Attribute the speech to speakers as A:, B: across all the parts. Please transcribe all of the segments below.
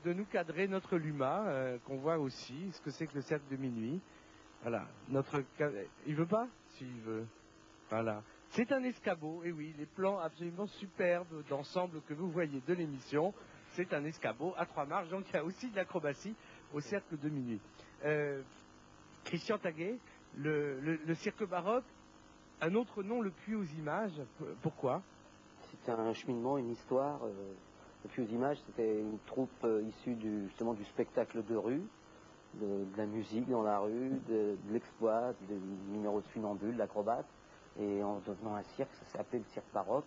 A: de nous cadrer notre Luma, qu'on voit aussi, ce que c'est que le cercle de minuit. Voilà, il veut pas? S'il veut. Voilà. C'est un escabeau, et oui, les plans absolument superbes d'ensemble que vous voyez de l'émission, c'est un escabeau à 3 marches, donc il y a aussi de l'acrobatie au cercle de minuit. Christian Taguet, le cirque baroque, un autre nom, le Puy aux images, pourquoi?
B: C'est un cheminement, une histoire. Le Puy aux images, c'était une troupe issue justement du spectacle de rue, de la musique dans la rue, de l'exploit, des numéros de funambules, d'acrobates. Et en devenant un cirque, ça s'est appelé le cirque baroque,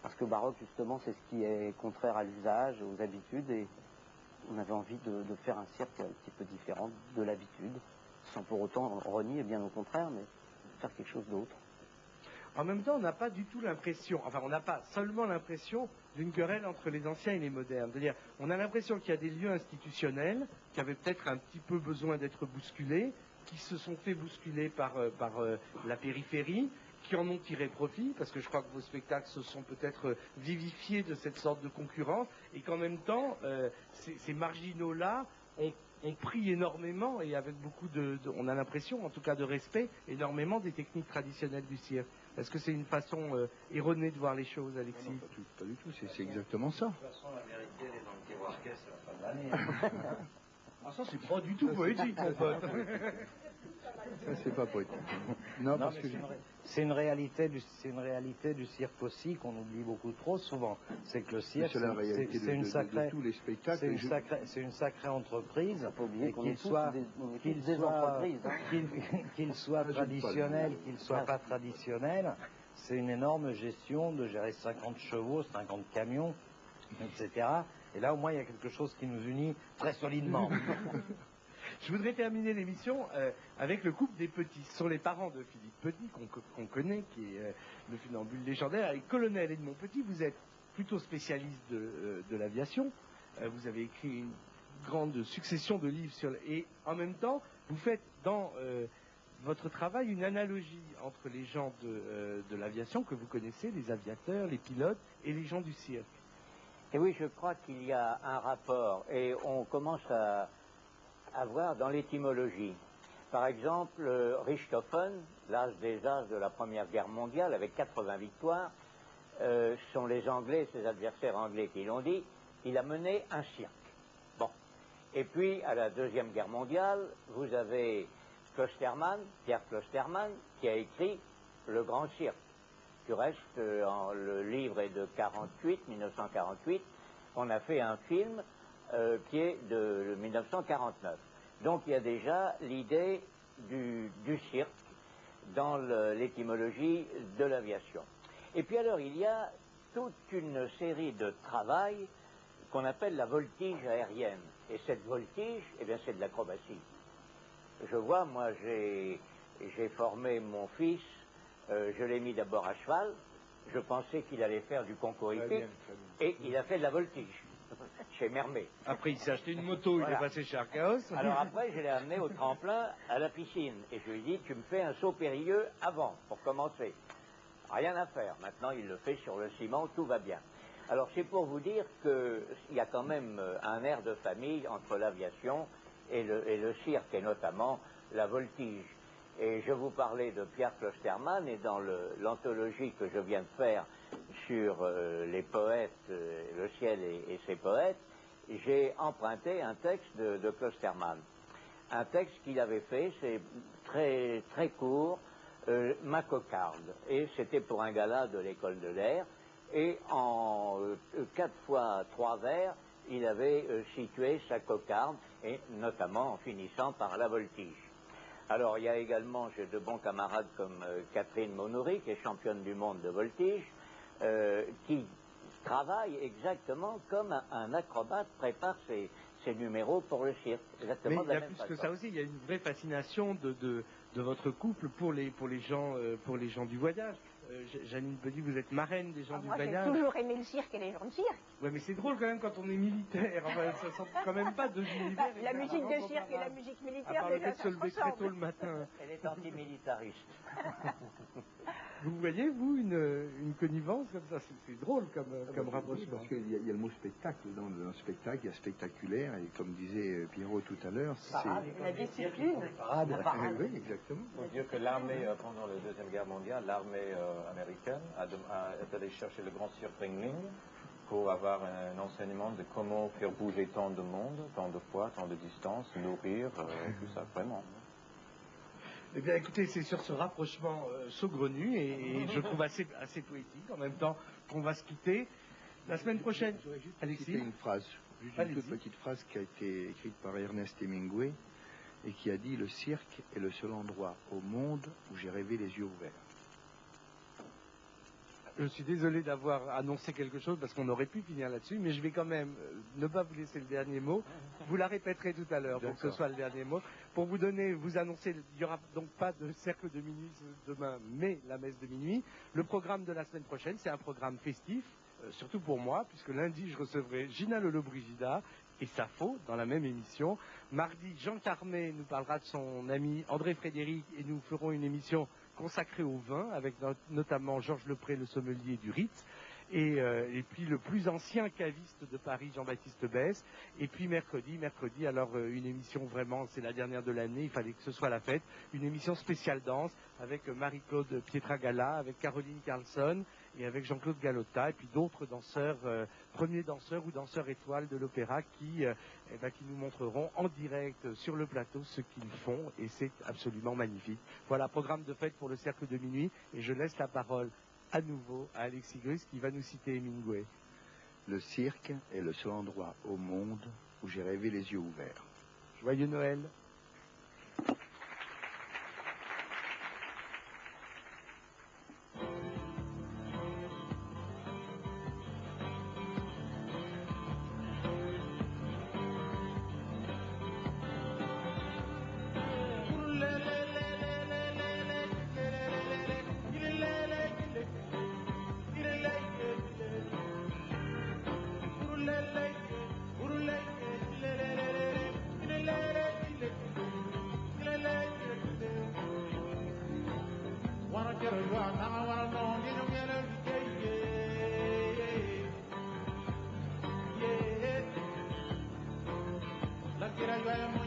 B: parce que baroque, justement, c'est ce qui est contraire à l'usage, aux habitudes, et on avait envie de faire un cirque un petit peu différent de l'habitude, sans pour autant renier, bien au contraire, mais faire quelque chose d'autre.
A: En même temps, on n'a pas du tout l'impression, enfin on n'a pas seulement l'impression d'une querelle entre les anciens et les modernes. C'est-à-dire, on a l'impression qu'il y a des lieux institutionnels qui avaient peut-être un petit peu besoin d'être bousculés, qui se sont fait bousculer par la périphérie, qui en ont tiré profit, parce que je crois que vos spectacles se sont peut-être vivifiés de cette sorte de concurrence, et qu'en même temps, ces marginaux-là ont pris énormément, et avec beaucoup on a l'impression, en tout cas de respect, énormément des techniques traditionnelles du cirque. Est-ce que c'est une façon erronée de voir les choses, Alexis?
C: Non, pas du tout, c'est exactement ça.
D: De toute façon, la vérité, les gens qui voient c'est la fin de l'année.
A: Ah, ça, c'est pas du tout poétique, mon pote.
C: Ça, c'est pas poétique. Non, parce que
D: c'est une réalité du cirque aussi qu'on oublie beaucoup trop souvent. C'est que le cirque,
C: c'est la réalité de tous les spectacles.
D: C'est une sacrée entreprise.
B: Faut pas oublier qu'on est des entreprises.
D: Qu'il soit traditionnel, qu'il soit pas traditionnel, c'est une énorme gestion de gérer 50 chevaux, 50 camions, etc. Et là, au moins, il y a quelque chose qui nous unit très solidement.
A: Je voudrais terminer l'émission avec le couple des Petits. Ce sont les parents de Philippe Petit, qu'on connaît, qui est le funambule légendaire. Et Colonel Edmond Petit, vous êtes plutôt spécialiste de l'aviation. Vous avez écrit une grande succession de livres et en même temps, vous faites dans votre travail une analogie entre les gens de l'aviation que vous connaissez, les aviateurs, les pilotes, et les gens du cirque.
E: Et oui, je crois qu'il y a un rapport, et on commence à voir dans l'étymologie. Par exemple, Richthofen, l'âge des âges de la Première Guerre mondiale, avec 80 victoires, sont les Anglais, ses adversaires anglais qui l'ont dit, il a mené un cirque. Bon. Et puis, à la Deuxième Guerre mondiale, vous avez Klostermann, Pierre Klostermann, qui a écrit Le Grand Cirque. Du reste, le livre est de 1948, on a fait un film qui est de 1949. Donc il y a déjà l'idée du cirque dans l'étymologie de l'aviation. Et puis alors il y a toute une série de travail qu'on appelle la voltige aérienne. Et cette voltige, eh bien c'est de l'acrobatie. Je vois, moi j'ai formé mon fils, je l'ai mis d'abord à cheval, je pensais qu'il allait faire du concours hippique, et il a fait de la voltige. Chez Mermet.
A: Après, il s'est acheté une moto, il est passé chez Archaos.
E: Alors après, je l'ai amené au tremplin à la piscine. Et je lui ai dit, tu me fais un saut périlleux avant, pour commencer. Rien à faire. Maintenant, il le fait sur le ciment, tout va bien. Alors, c'est pour vous dire qu'il y a quand même un air de famille entre l'aviation et le cirque, et notamment la voltige. Et je vous parlais de Pierre Klostermann, et dans l'anthologie que je viens de faire sur les poètes, le ciel et ses poètes, j'ai emprunté un texte de Klostermann. Un texte qu'il avait fait, c'est très, très court, Ma cocarde. Et c'était pour un gala de l'école de l'air. Et en 4 fois 3 vers, il avait situé sa cocarde, et notamment en finissant par la voltige. Alors, il y a également, j'ai de bons camarades comme Catherine Monoury, qui est championne du monde de voltige, qui travaille exactement comme un acrobate prépare ses numéros pour le cirque. Exactement.
A: Mais il y a plus que ça aussi, il y a une vraie fascination de votre couple pour les gens du voyage. Janine Petit, vous êtes marraine des gens du voyage.
F: Moi, j'ai toujours aimé le cirque et les gens de cirque.
A: Ouais, mais c'est drôle quand même quand on est militaire. Enfin, ça sent quand même pas deux univers.
F: La musique de
A: extrêmement
F: cirque et la
A: comparables.
F: musique
A: À
F: militaire,
A: part le
F: déjà,
A: fait de
F: ça
A: se
F: se
A: lever très tôt
F: ressemble.
A: le matin.
E: Elle est antimilitariste.
A: Vous voyez, vous, une connivence comme ça, c'est drôle comme rapprochement.
C: Parce qu'il y a le mot spectacle dans le spectacle, il y a spectaculaire, et comme disait Pierrot tout à l'heure, c'est...
F: La discipline.
C: Oui, exactement.
G: Il faut dire que l'armée, pendant la Deuxième Guerre mondiale, l'armée américaine est allée chercher le grand cirque Ringling pour avoir un enseignement de comment faire bouger tant de monde, tant de poids, tant de distance, nourrir, tout ça, vraiment.
A: Eh bien, écoutez, c'est sur ce rapprochement saugrenu et je trouve assez poétique en même temps qu'on va se quitter. La semaine prochaine, Alexis.
C: C'était une phrase, juste une toute petite phrase qui a été écrite par Ernest Hemingway et qui a dit « Le cirque est le seul endroit au monde où j'ai rêvé les yeux ouverts ».
A: Je suis désolé d'avoir annoncé quelque chose parce qu'on aurait pu finir là-dessus, mais je vais quand même ne pas vous laisser le dernier mot. Vous la répéterez tout à l'heure pour que ce soit le dernier mot. Pour vous annoncer, il n'y aura donc pas de cercle de minuit demain, mais la messe de minuit. Le programme de la semaine prochaine, c'est un programme festif, surtout pour moi, puisque lundi, je recevrai Gina Lolo-Brigida et Sappho dans la même émission. Mardi, Jean Carmet nous parlera de son ami André Frédéric et nous ferons une émission consacré au vin, avec notamment Georges Lepré, le sommelier du Ritz, et puis le plus ancien caviste de Paris, Jean-Baptiste Besse. Et puis mercredi, alors une émission vraiment, c'est la dernière de l'année, il fallait que ce soit la fête, une émission spéciale danse avec Marie-Claude Pietragala, avec Caroline Carlson et avec Jean-Claude Gallotta, et puis d'autres danseurs, premiers danseurs ou danseurs étoiles de l'opéra qui nous montreront en direct sur le plateau ce qu'ils font, et c'est absolument magnifique. Voilà, programme de fête pour le cercle de minuit, et je laisse la parole à nouveau à Alexis Grus qui va nous citer Hemingway.
C: Le cirque est le seul endroit au monde où j'ai rêvé les yeux ouverts.
A: Joyeux Noël.
H: Get